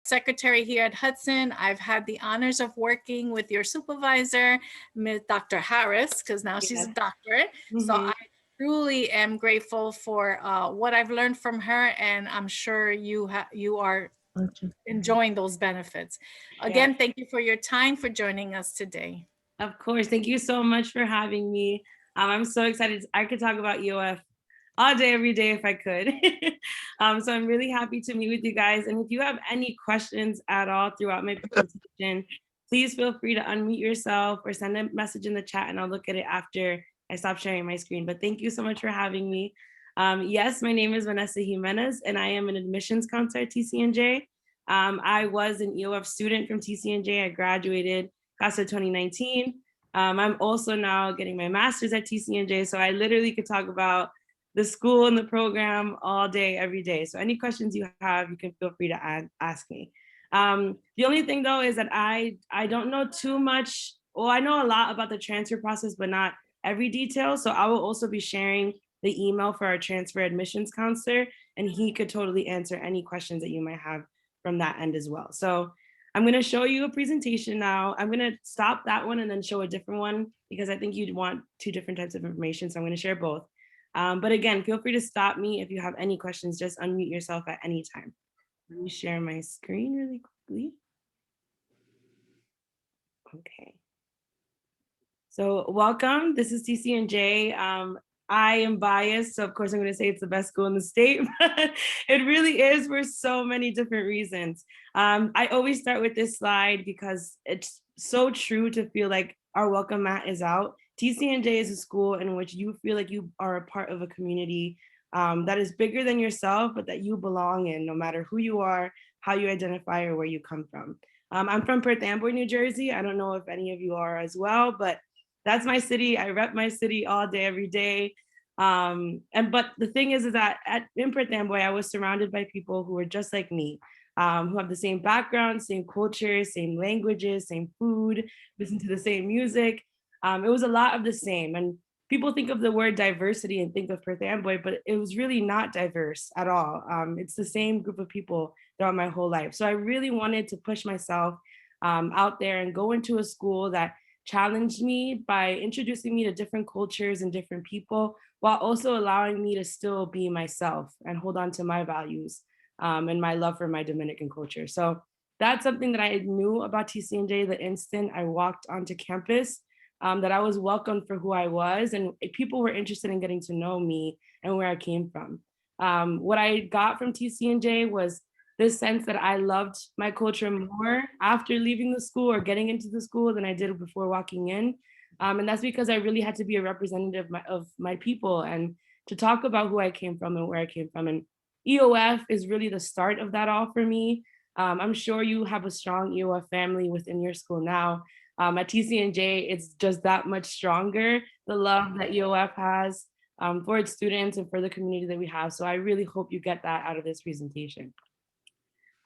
secretary here at Hudson. I've had the honors of working with your supervisor, Ms. Dr. Harris, because now she's a Yes. doctorate. So Hmm. I truly am grateful for what I've learned from her, and I'm sure you are enjoying those benefits. Yeah, Again, thank you for your time for joining us today. of course. Thank you so much for having me. I'm so excited. I could talk about EOF all day, every day if I could. So I'm really happy to meet with you guys. And if you have any questions at all throughout my presentation, please feel free to unmute yourself or send a message in the chat and I'll look at it after I stop sharing my screen. But thank you so much for having me. Yes, my name is Vanessa Jimenez and I am an admissions counselor at TCNJ. I was an EOF student from TCNJ. I graduated class of 2019. I'm also now getting my master's at TCNJ. So I literally could talk about the school and the program all day, every day. So any questions you have, you can feel free to ask me. The only thing though is that I don't know too much. Well, I know a lot about the transfer process, but not every detail. So I will also be sharing the email for our transfer admissions counselor, and he could totally answer any questions that you might have from that end as well. So I'm going to show you a presentation now. I'm going to stop that one and then show a different one because I think you'd want two different types of information. So I'm going to share both. But again, feel free to stop me if you have any questions, just unmute yourself at any time. Let me share my screen really quickly. Okay. So welcome, this is TCNJ. I am biased, so of course I'm gonna say it's the best school in the state, but it really is for so many different reasons. I always start with this slide because it's so true to feel like our welcome mat is out. TCNJ is a school in which you feel like you are a part of a community that is bigger than yourself, but that you belong in, no matter who you are, how you identify, or where you come from. I'm from Perth Amboy, New Jersey. I don't know if any of you are as well, but that's my city. I rep my city all day, every day. But the thing is that in Perth Amboy, I was surrounded by people who were just like me, who have the same background, same culture, same languages, same food, listen to the same music. It was a lot of the same. And people think of the word diversity and think of Perth Amboy, but it was really not diverse at all. It's the same group of people throughout my whole life. So I really wanted to push myself out there and go into a school that challenged me by introducing me to different cultures and different people, while also allowing me to still be myself and hold on to my values and my love for my Dominican culture. So that's something that I knew about TCNJ the instant I walked onto campus, that I was welcomed for who I was, and people were interested in getting to know me and where I came from. What I got from TCNJ was this sense that I loved my culture more after leaving the school or getting into the school than I did before walking in. And that's because I really had to be a representative of my people and to talk about who I came from and where I came from. And EOF is really the start of that all for me. I'm sure you have a strong EOF family within your school now. At TCNJ, it's just that much stronger, the love that EOF has for its students and for the community that we have. So I really hope you get that out of this presentation.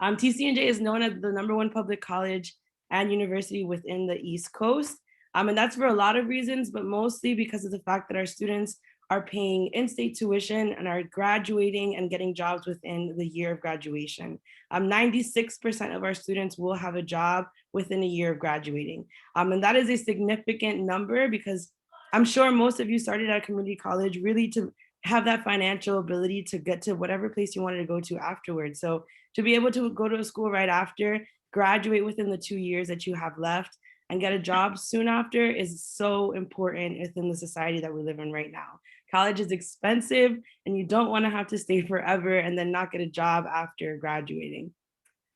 TCNJ is known as the #1 public college and university within the East Coast. And that's for a lot of reasons, but mostly because of the fact that our students are paying in-state tuition and are graduating and getting jobs within the year of graduation. 96% of our students will have a job within a year of graduating. And that is a significant number because I'm sure most of you started at community college really to have that financial ability to get to whatever place you wanted to go to afterwards. So to be able to go to a school right after, graduate within the 2 years that you have left, and get a job soon after is so important within the society that we live in right now. College is expensive, and you don't want to have to stay forever and then not get a job after graduating.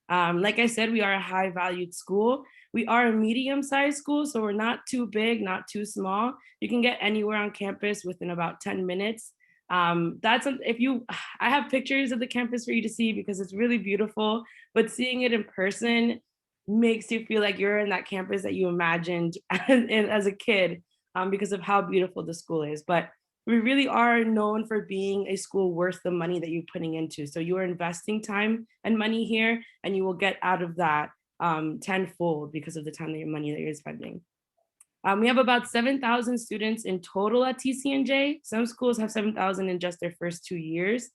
Like I said, we are a high valued school. We are a medium sized school, so we're not too big, not too small. You can get anywhere on campus within about 10 minutes. If you, I have pictures of the campus for you to see because it's really beautiful, but seeing it in person makes you feel like you're in that campus that you imagined as a kid, because of how beautiful the school is. But we really are known for being a school worth the money that you're putting into. So you are investing time and money here, and you will get out of that tenfold because of the time that your money that you're spending. We have about 7,000 students in total at TCNJ. Some schools have 7,000 in just their first 2 years.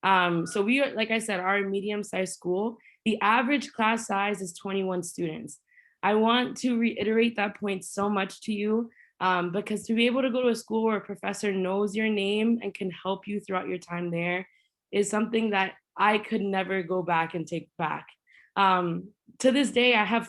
So we are, like I said, are a medium-sized school. The average class size is 21 students. I want to reiterate that point so much to you, because to be able to go to a school where a professor knows your name and can help you throughout your time there is something that I could never go back and take back. To this day, I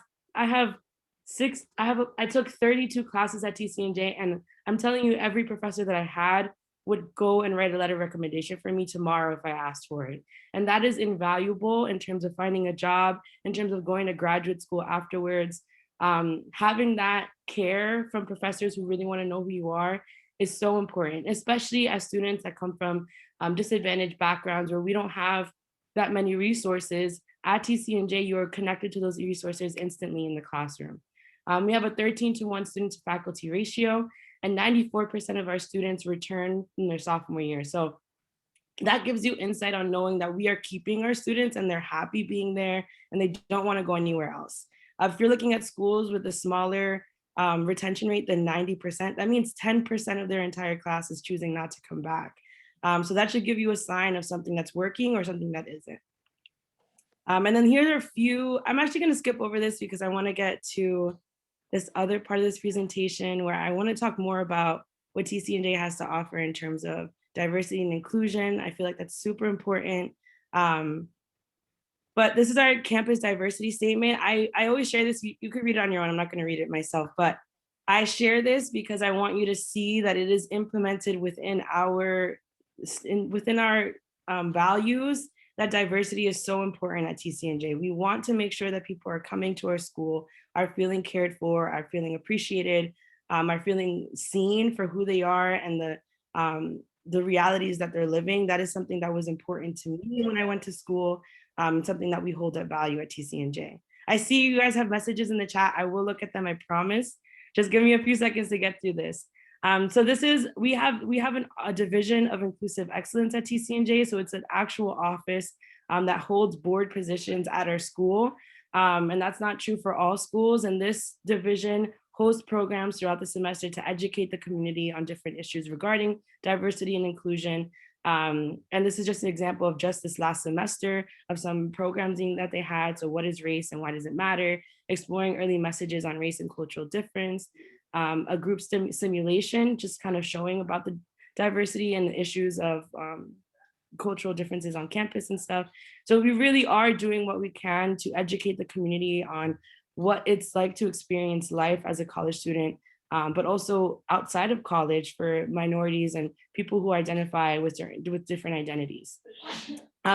took 32 classes at TCNJ, and I'm telling you, every professor that I had would go and write a letter of recommendation for me tomorrow if I asked for it. And that is invaluable in terms of finding a job, in terms of going to graduate school afterwards. Having that care from professors who really want to know who you are is so important, especially as students that come from disadvantaged backgrounds where we don't have that many resources. At TCNJ, you're connected to those resources instantly in the classroom. We have a 13-to-1 student to faculty ratio, and 94% of our students return in their sophomore year. So that gives you insight on knowing that we are keeping our students and they're happy being there and they don't want to go anywhere else. If you're looking at schools with a smaller retention rate than 90%, that means 10% of their entire class is choosing not to come back. So that should give you a sign of something that's working or something that isn't. And then here are a few, I'm actually going to skip over this because I want to get to this other part of this presentation where I want to talk more about what TCNJ has to offer in terms of diversity and inclusion. I feel like that's super important. But this is our campus diversity statement. I always share this, you could read it on your own, I'm not going to read it myself, but I share this because I want you to see that it is implemented within our values, that diversity is so important at TCNJ. We want to make sure that people are coming to our school, are feeling cared for, are feeling appreciated, are feeling seen for who they are and the realities that they're living. That is something that was important to me when I went to school, something that we hold at value at TCNJ. I see you guys have messages in the chat. I will look at them, I promise. Just give me a few seconds to get through this. So this is, we have a division of inclusive excellence at TCNJ. So it's an actual office that holds board positions at our school. And that's not true for all schools. And this division hosts programs throughout the semester to educate the community on different issues regarding diversity and inclusion. And this is just an example of just this last semester of some programming that they had. So what is race and why does it matter? Exploring early messages on race and cultural difference. A group simulation, just kind of showing about the diversity and the issues of cultural differences on campus and stuff. So we really are doing what we can to educate the community on what it's like to experience life as a college student, but also outside of college for minorities and people who identify with different identities.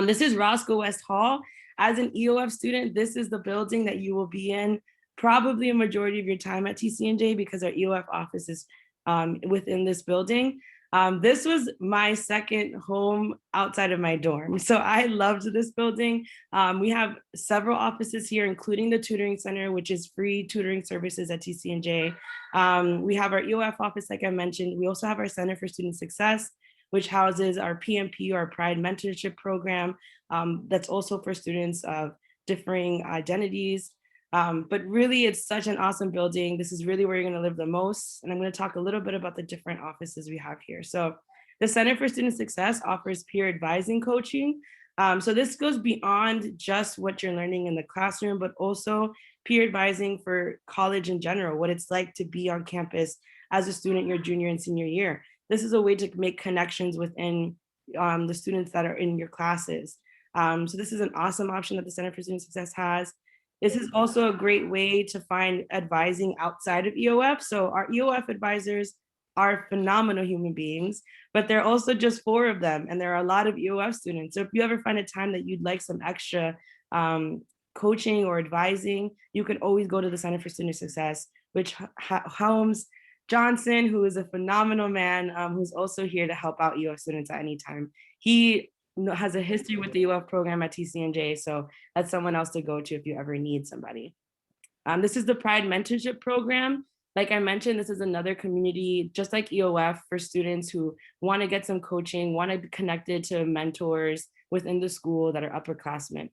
This is Roscoe West Hall. As an EOF student, this is the building that you will be in probably a majority of your time at TCNJ because our EOF office is within this building. This was my second home outside of my dorm. So I loved this building. We have several offices here, including the tutoring center, which is free tutoring services at TCNJ. We have our EOF office, like I mentioned. We also have our Center for Student Success, which houses our PMP, or Pride Mentorship Program. That's also for students of differing identities. But really, it's such an awesome building. This is really where you're going to live the most. And I'm going to talk a little bit about the different offices we have here. So the Center for Student Success offers peer advising coaching. So this goes beyond just what you're learning in the classroom, but also peer advising for college in general, what it's like to be on campus as a student your junior and senior year. This is a way to make connections within the students that are in your classes. So this is an awesome option that the Center for Student Success has. This is also a great way to find advising outside of EOF. So our EOF advisors are phenomenal human beings, but there are also just 4 of them, and there are a lot of EOF students. So if you ever find a time that you'd like some extra coaching or advising, you can always go to the Center for Student Success, which Holmes Johnson, who is a phenomenal man, who's also here to help out EOF students at any time. He has a history with the EOF program at TCNJ, so that's someone else to go to if you ever need somebody. This is the Pride Mentorship Program. Like I mentioned, this is another community, just like EOF, for students who want to get some coaching, want to be connected to mentors within the school that are upperclassmen.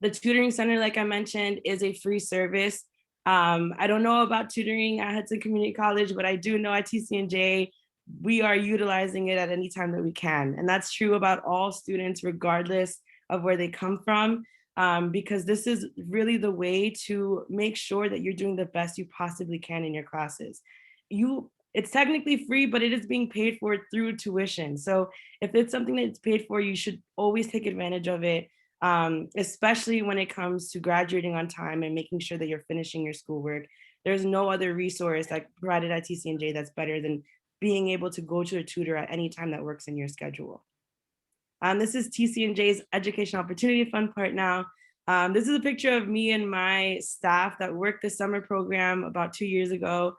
The Tutoring Center, like I mentioned, is a free service. I don't know about tutoring at Hudson Community College, but I do know at TCNJ, we are utilizing it at any time that we can. And that's true about all students, regardless of where they come from. because this is really the way to make sure that you're doing the best you possibly can in your classes. It's technically free, but it is being paid for through tuition. So if it's something that's paid for, you should always take advantage of it, especially when it comes to graduating on time and making sure that you're finishing your schoolwork. There's no other resource like provided at TCNJ that's better than being able to go to a tutor at any time that works in your schedule. This is TCNJ's Education Opportunity Fund part now. This is a picture of me and my staff that worked the summer program about 2 years ago.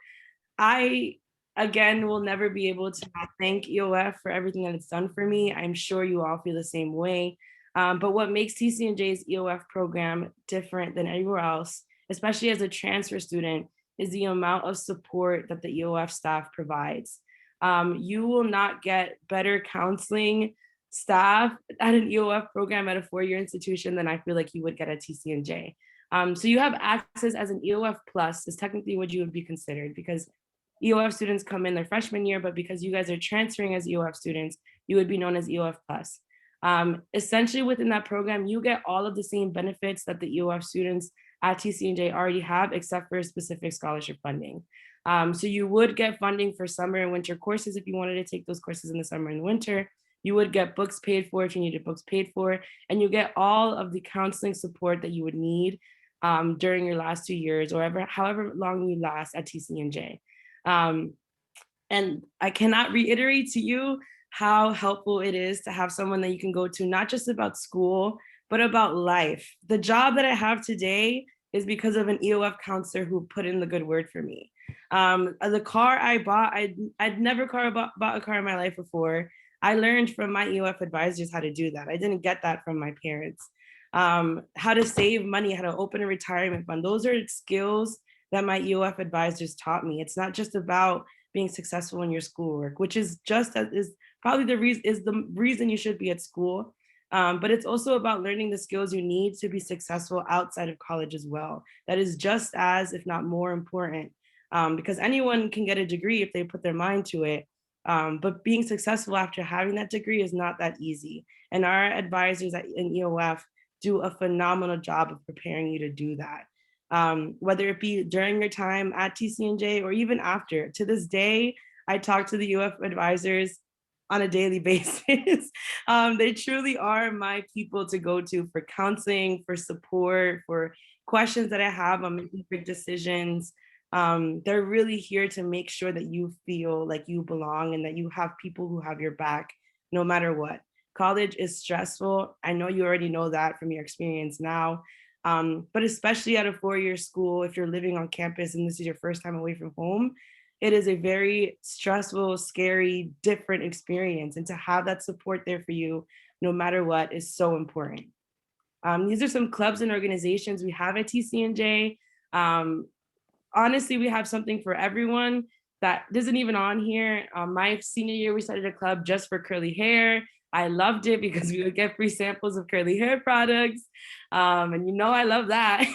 I, again, will never be able to thank EOF for everything that it's done for me. I'm sure you all feel the same way. But what makes TCNJ's EOF program different than anywhere else, especially as a transfer student, is the amount of support that the EOF staff provides. You will not get better counseling staff at an EOF program at a four-year institution than I feel like you would get at TCNJ. So you have access as an EOF plus is technically what you would be considered, because EOF students come in their freshman year, but because you guys are transferring as EOF students, you would be known as EOF plus. Essentially within that program, you get all of the same benefits that the EOF students at TCNJ already have, except for specific scholarship funding. So you would get funding for summer and winter courses if you wanted to take those courses in the summer and winter. You would get books paid for if you needed books paid for, and you get all of the counseling support that you would need during your last 2 years or however long you last at TCNJ. And I cannot reiterate to you how helpful it is to have someone that you can go to, not just about school, but about life. The job that I have today is because of an EOF counselor who put in the good word for me. The car I bought, I'd never bought a car in my life before. I learned from my EOF advisors how to do that. I didn't get that from my parents. How to save money, how to open a retirement fund. Those are skills that my EOF advisors taught me. It's not just about being successful in your schoolwork, which is probably the reason you should be at school. But it's also about learning the skills you need to be successful outside of college as well. That is just as, if not more important, because anyone can get a degree if they put their mind to it. But being successful after having that degree is not that easy. And our advisors in EOF do a phenomenal job of preparing you to do that. Whether it be during your time at TCNJ or even after. To this day, I talk to the EOF advisors on a daily basis. They truly are my people to go to for counseling, for support, for questions that I have on making big decisions. They're really here to make sure that you feel like you belong and that you have people who have your back no matter what. College is stressful. I know you already know that from your experience now. But especially at a four-year school, if you're living on campus and this is your first time away from home, it is a very stressful, scary, different experience. And to have that support there for you, no matter what, is so important. These are some clubs and organizations we have at TCNJ. Honestly, we have something for everyone that isn't even on here. My senior year, we started a club just for curly hair. I loved it because we would get free samples of curly hair products. And you know, I love that.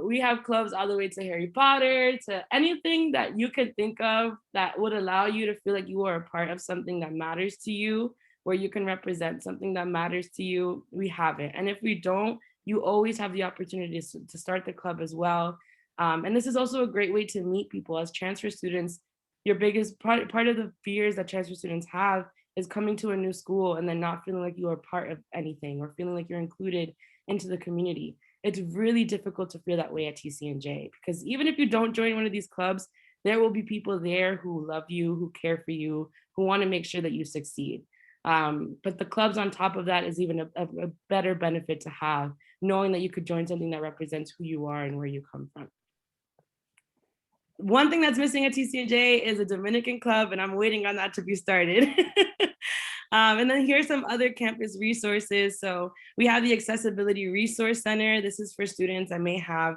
We have clubs all the way to Harry Potter, to anything that you could think of that would allow you to feel like you are a part of something that matters to you, where you can represent something that matters to you. We have it. And if we don't, you always have the opportunity to start the club as well. And this is also a great way to meet people as transfer students. Your biggest part of the fears that transfer students have is coming to a new school and then not feeling like you are part of anything or feeling like you're included into the community. It's really difficult to feel that way at TCNJ, because even if you don't join one of these clubs, there will be people there who love you, who care for you, who want to make sure that you succeed. But the clubs on top of that is even a better benefit to have, knowing that you could join something that represents who you are and where you come from. One thing that's missing at TCNJ is a Dominican club, and I'm waiting on that to be started. And then here's some other campus resources. So we have the Accessibility Resource Center. This is for students that may have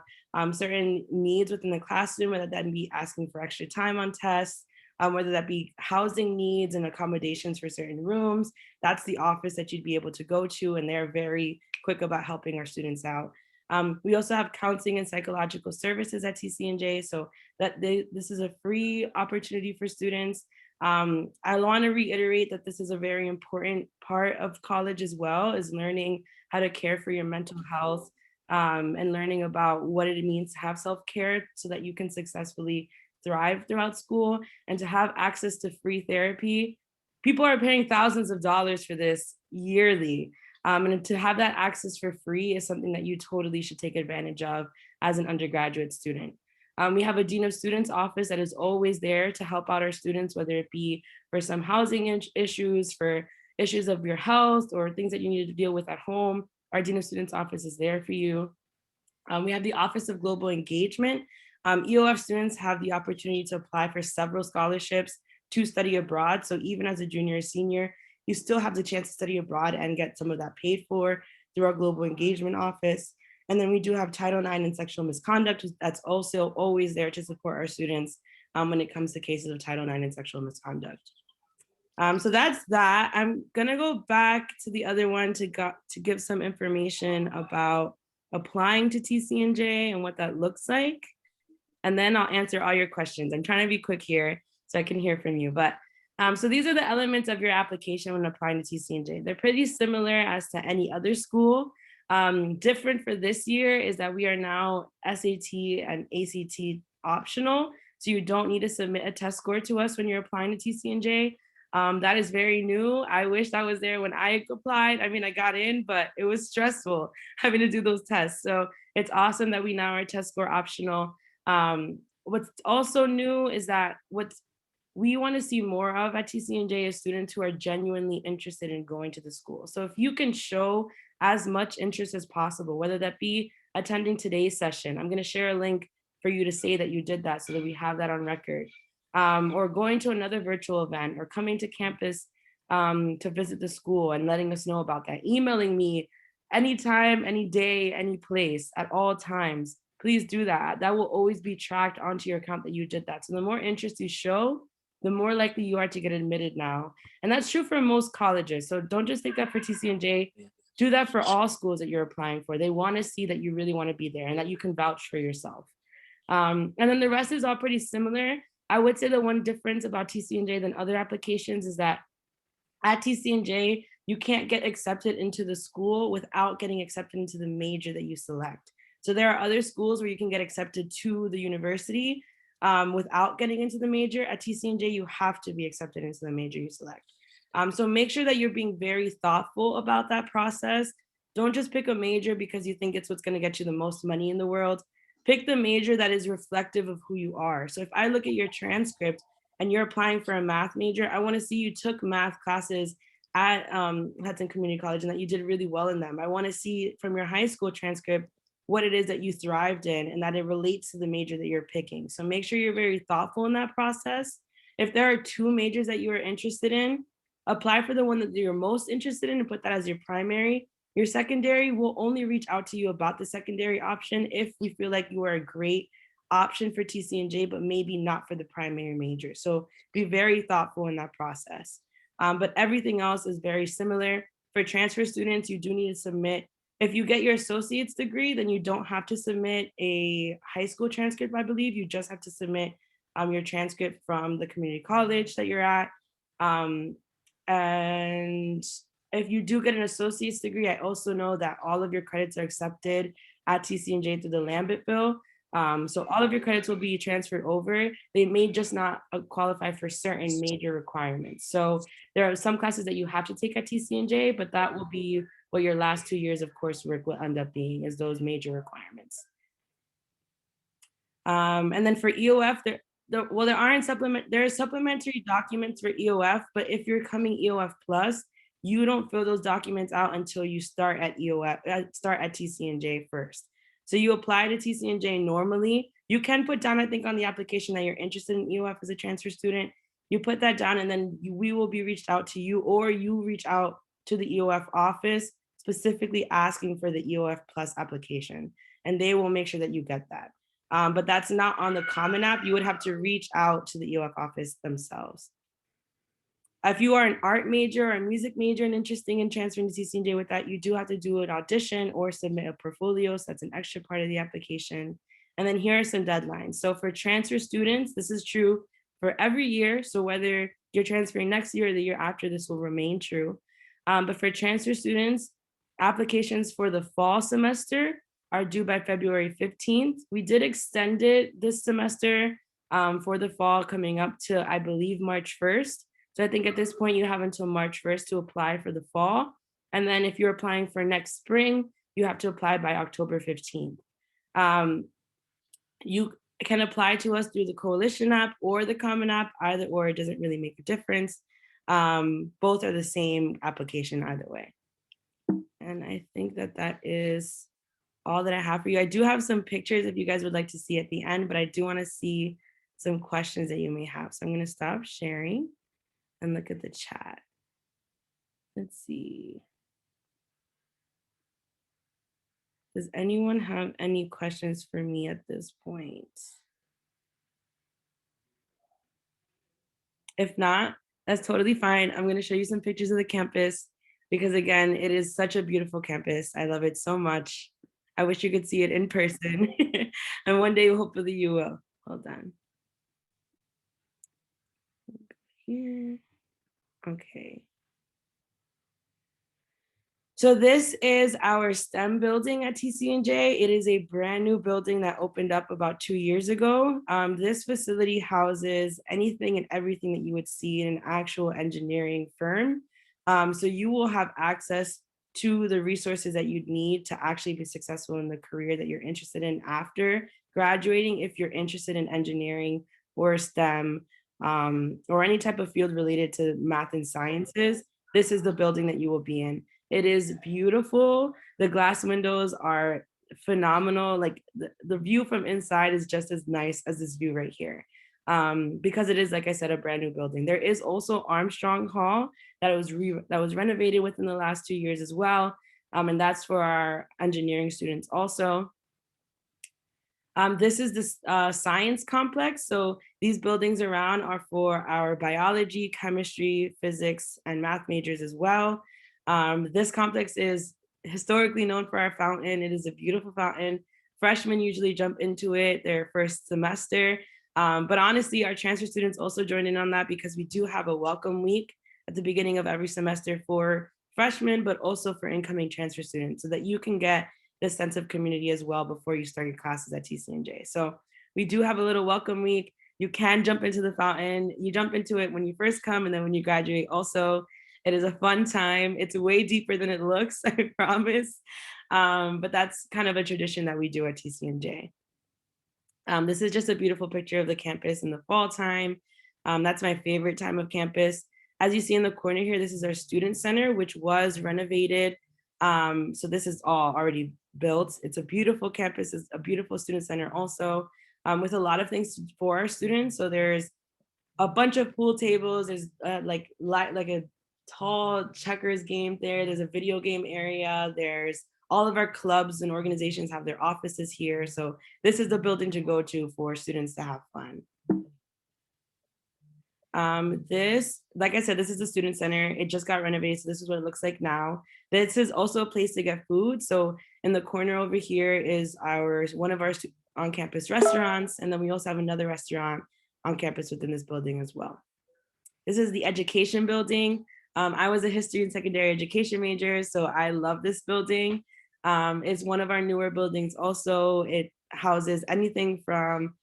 certain needs within the classroom, whether that be asking for extra time on tests, whether that be housing needs and accommodations for certain rooms. That's the office that you'd be able to go to, and they're very quick about helping our students out. We also have counseling and psychological services at TCNJ, so this is a free opportunity for students. I want to reiterate that this is a very important part of college as well, is learning how to care for your mental health, and learning about what it means to have self-care so that you can successfully thrive throughout school, and to have access to free therapy. People are paying thousands of dollars for this yearly. And to have that access for free is something that you totally should take advantage of as an undergraduate student. We have a Dean of Students office that is always there to help out our students, whether it be for some housing issues, for issues of your health, or things that you need to deal with at home. Our Dean of Students office is there for you. We have the Office of Global Engagement. EOF students have the opportunity to apply for several scholarships to study abroad. So even as a junior or senior, you still have the chance to study abroad and get some of that paid for through our Global Engagement Office. And then we do have Title IX and sexual misconduct. That's also always there to support our students when it comes to cases of Title IX and sexual misconduct. So that's that. I'm gonna go back to the other one to give some information about applying to TCNJ and what that looks like. And then I'll answer all your questions. I'm trying to be quick here so I can hear from you. But so these are the elements of your application when applying to TCNJ. They're pretty similar as to any other school. Different for this year is that we are now SAT and ACT optional. So you don't need to submit a test score to us when you're applying to TCNJ. That is very new. I wish that was there when I applied. I mean, I got in, but it was stressful having to do those tests. So it's awesome that we now are test score optional. What's also new is that what we want to see more of at TCNJ is students who are genuinely interested in going to the school. So if you can show as much interest as possible, whether that be attending today's session, I'm going to share a link for you to say that you did that so that we have that on record, or going to another virtual event, or coming to campus to visit the school and letting us know about that, emailing me anytime, any day, any place, at all times. Please do that. That will always be tracked onto your account that you did that. So the more interest you show, the more likely you are to get admitted now. And that's true for most colleges. So don't just take that for TCNJ. Do that for all schools that you're applying for. They want to see that you really want to be there and that you can vouch for yourself. And then the rest is all pretty similar. I would say the one difference about TCNJ than other applications is that at TCNJ, you can't get accepted into the school without getting accepted into the major that you select. So there are other schools where you can get accepted to the university without getting into the major. At TCNJ, you have to be accepted into the major you select. So make sure that you're being very thoughtful about that process. Don't just pick a major because you think it's what's going to get you the most money in the world. Pick the major that is reflective of who you are. So if I look at your transcript and you're applying for a math major, I want to see you took math classes at Hudson Community College and that you did really well in them. I want to see from your high school transcript what it is that you thrived in and that it relates to the major that you're picking. So make sure you're very thoughtful in that process. If there are two majors that you are interested in, apply for the one that you're most interested in and put that as your primary. Your secondary will only reach out to you about the secondary option if we feel like you are a great option for TCNJ, but maybe not for the primary major. So be very thoughtful in that process. But everything else is very similar. For transfer students, you do need to submit. If you get your associate's degree, then you don't have to submit a high school transcript, I believe. You just have to submit your transcript from the community college that you're at. And if you do get an associate's degree, I also know that all of your credits are accepted at TCNJ through the Lambert bill. So all of your credits will be transferred over. They may just not qualify for certain major requirements. So there are some classes that you have to take at TCNJ, but that will be what your last 2 years of coursework will end up being, is those major requirements. And then for EOF, there are supplementary documents for EOF, but if you're coming EOF plus, you don't fill those documents out until you start at TCNJ first. So you apply to TCNJ normally. You can put down, I think, on the application that you're interested in EOF as a transfer student. You put that down and then we will be reached out to you, or you reach out to the EOF office specifically asking for the EOF plus application, and they will make sure that you get that. But that's not on the Common App. You would have to reach out to the EOF office themselves. If you are an art major or a music major and interested in transferring to TCNJ with that, you do have to do an audition or submit a portfolio. So that's an extra part of the application. And then here are some deadlines. So for transfer students, this is true for every year. So whether you're transferring next year or the year after, this will remain true. But for transfer students, Applications for the fall semester are due by February 15th. We did extend it this semester for the fall coming up to, I believe, March 1st. So I think at this point you have until March 1st to apply for the fall. And then if you're applying for next spring, you have to apply by October 15th. You can apply to us through the Coalition app or the Common app, either or, it doesn't really make a difference. Both are the same application either way. And I think that that is all that I have for you. I do have some pictures if you guys would like to see at the end, but I do want to see some questions that you may have. So I'm going to stop sharing and look at the chat. Let's see. Does anyone have any questions for me at this point? If not, that's totally fine. I'm going to show you some pictures of the campus because, again, it is such a beautiful campus. I love it so much. I wish you could see it in person. And one day, hopefully you will. Hold on. Here. Okay. So this is our STEM building at TCNJ. It is a brand new building that opened up about 2 years ago. This facility houses anything and everything that you would see in an actual engineering firm. So you will have access to the resources that you'd need to actually be successful in the career that you're interested in after graduating, if you're interested in engineering or STEM, or any type of field related to math and sciences. This is the building that you will be in. It is beautiful. The glass windows are phenomenal. Like the view from inside is just as nice as this view right here. Because it is, like I said, a brand new building. There is also Armstrong Hall that was renovated within the last 2 years as well. And that's for our engineering students also. This is the science complex. So these buildings around are for our biology, chemistry, physics, and math majors as well. This complex is historically known for our fountain. It is a beautiful fountain. Freshmen usually jump into it their first semester. But honestly, our transfer students also join in on that because we do have a welcome week at the beginning of every semester for freshmen, but also for incoming transfer students so that you can get this sense of community as well before you start your classes at TCNJ. So we do have a little welcome week. You can jump into the fountain. You jump into it when you first come and then when you graduate also. It is a fun time. It's way deeper than it looks, I promise. But that's kind of a tradition that we do at TCNJ. This is just a beautiful picture of the campus in the fall time. That's my favorite time of campus. As you see in the corner here, this is our student center, which was renovated. So this is all already built. It's a beautiful campus. It's a beautiful student center also, with a lot of things for our students. So there's a bunch of pool tables. There's like a tall checkers game there. There's a video game area. There's all of our clubs and organizations have their offices here. So this is the building to go to for students to have fun. This, like I said, this is the student center. It just got renovated. So this is what it looks like now. This is also a place to get food. So in the corner over here is one of our on-campus restaurants. And then we also have another restaurant on campus within this building as well. This is the education building. I was a history and secondary education major, so I love this building. It's one of our newer buildings also. It houses anything from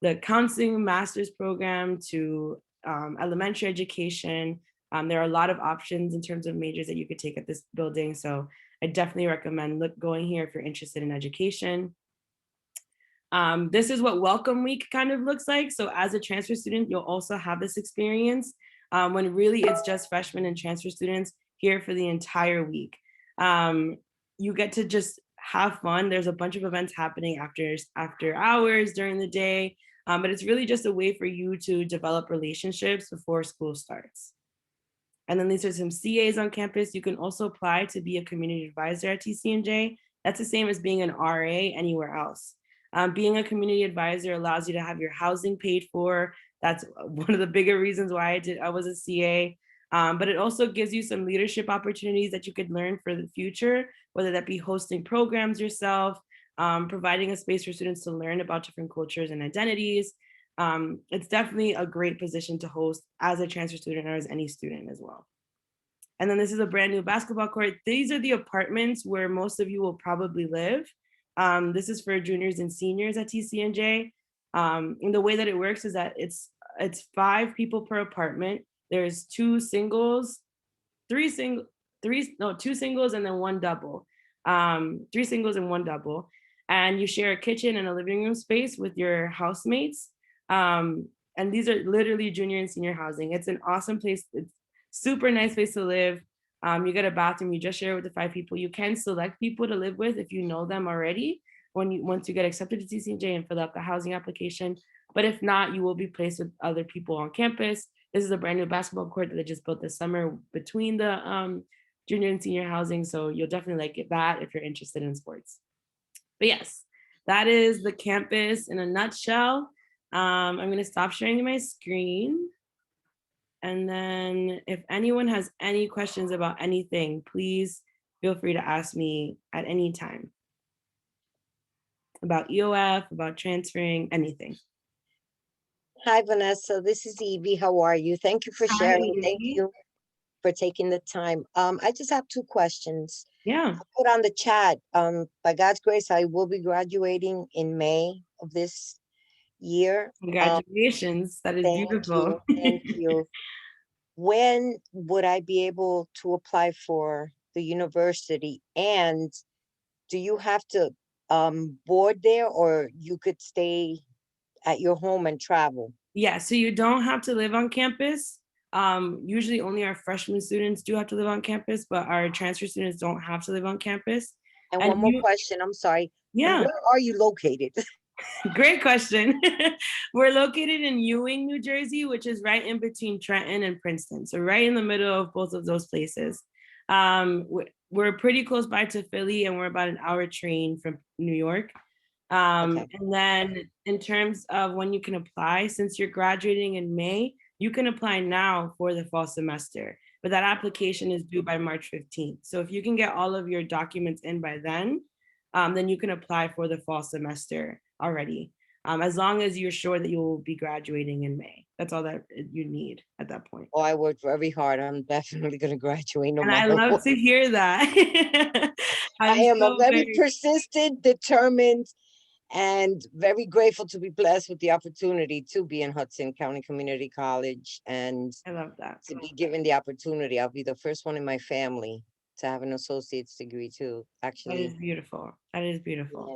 the counseling master's program to elementary education. There are a lot of options in terms of majors that you could take at this building. So I definitely recommend going here if you're interested in education. This is what Welcome Week kind of looks like. So as a transfer student, you'll also have this experience when really it's just freshmen and transfer students here for the entire week. You get to just have fun. There's a bunch of events happening after hours during the day, but it's really just a way for you to develop relationships before school starts. And then these are some CAs on campus. You can also apply to be a community advisor at TCNJ. That's the same as being an RA anywhere else. Being a community advisor allows you to have your housing paid for. That's one of the bigger reasons why I was a CA. But it also gives you some leadership opportunities that you could learn for the future, whether that be hosting programs yourself, providing a space for students to learn about different cultures and identities. It's definitely a great position to host as a transfer student or as any student as well. And then this is a brand new basketball court. These are the apartments where most of you will probably live. This is for juniors and seniors at TCNJ. And the way that it works is that it's 5 people per apartment. There's 2 singles, 2 singles and then 1 double. 3 singles and 1 double. And you share a kitchen and a living room space with your housemates. And these are literally junior and senior housing. It's an awesome place. It's super nice place to live. You get a bathroom, you just share it with the 5 people. You can select people to live with if you know them already once you get accepted to TCNJ and fill out the housing application. But if not, you will be placed with other people on campus. This is a brand new basketball court that they just built this summer between the junior and senior housing. So you'll definitely like that if you're interested in sports. But yes, that is the campus in a nutshell. I'm gonna stop sharing my screen. And then if anyone has any questions about anything, please feel free to ask me at any time about EOF, about transferring, anything. Hi, Vanessa. This is Evie. How are you? Thank you for sharing. Hi, Thank Evie. you for taking the time. I just have 2 questions. Yeah, I put on the chat. By God's grace, I will be graduating in May of this year. congratulations. That is Thank beautiful. you. Thank you. When would I be able to apply for the university? And do you have to board there, or you could stay at your home and travel? Yeah, so you don't have to live on campus. Usually only our freshman students do have to live on campus, but our transfer students don't have to live on campus. And And one more you- question, I'm sorry. Yeah, Where are you located? great question. We're located in Ewing, New Jersey, which is right in between Trenton and Princeton. So right in the middle of both of those places. We're pretty close by to Philly, and we're about an hour train from New York. Okay. And then in terms of when you can apply, since you're graduating in May, you can apply now for the fall semester, but that application is due by March 15th. So if you can get all of your documents in by then you can apply for the fall semester already, as long as you're sure that you will be graduating in May. That's all that you need at that point. Oh, I worked very hard. I'm definitely going to graduate no And I matter love what. to hear that. I am so a very persistent, determined, and very grateful to be blessed with the opportunity to be in Hudson County Community College and I love that. to be given the opportunity. I'll be the first one in my family to have an associate's degree too, That is actually. beautiful. That is beautiful.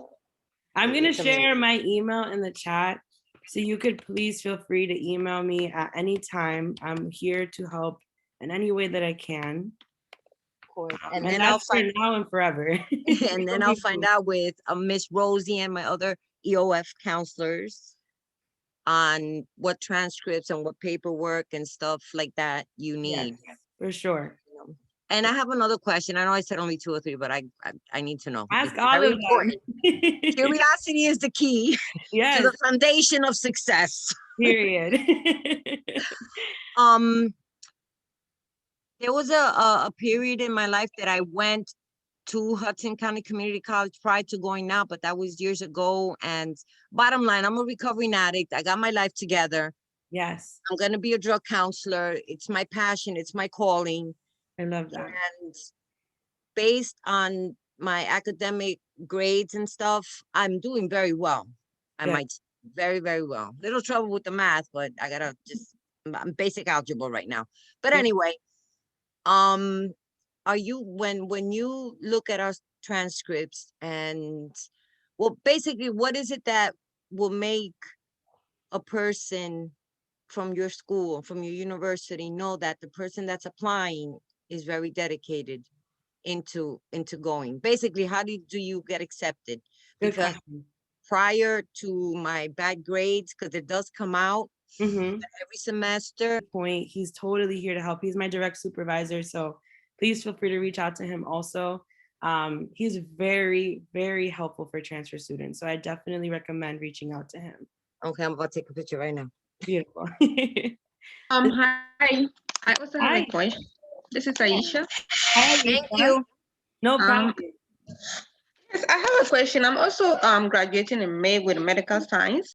Yeah. I'm going to It's amazing. share my email in the chat. So you could please feel free to email me at any time. I'm here to help in any way that I can. Of course. And And then I'll that's for find now and forever. and then I'll find out with Miss Rosie and my other EOF counselors on what transcripts and what paperwork and stuff like that you need. Yes, for sure. You know. And I have another question. I know I said only 2 or 3, but I need to know. Ask It's all very of important. them. Curiosity is the key to Yes, the foundation of success. period. There was a period in my life that I went to Hudson County Community College prior to going now, but that was years ago. And bottom line, I'm a recovering addict. I got my life together. Yes, I'm going to be a drug counselor. It's my passion. It's my calling. I love that. And based on my academic grades and stuff, I'm doing very well. I Yeah. might very, very well. Little trouble with the math, but I gotta just, I'm basic algebra right now. But Yeah. anyway, are you, when you look at our transcripts and, well, basically, what is it that will make a person from your school, from your university, know that the person that's applying is very dedicated into going? Basically, how do you get accepted? Good Because question. prior to my bad grades, because it does come out Mhm. every semester. Point. He's totally here to help. He's my direct supervisor, so please feel free to reach out to him also. He's very, very helpful for transfer students, so I definitely recommend reaching out to him. Okay, I'm about to take a picture right now. Beautiful. Hi. I also have Hi. a question. This is Aisha. Hi, Thank Lisa. you. No problem. Yes, I have a question. I'm also graduating in May with medical science.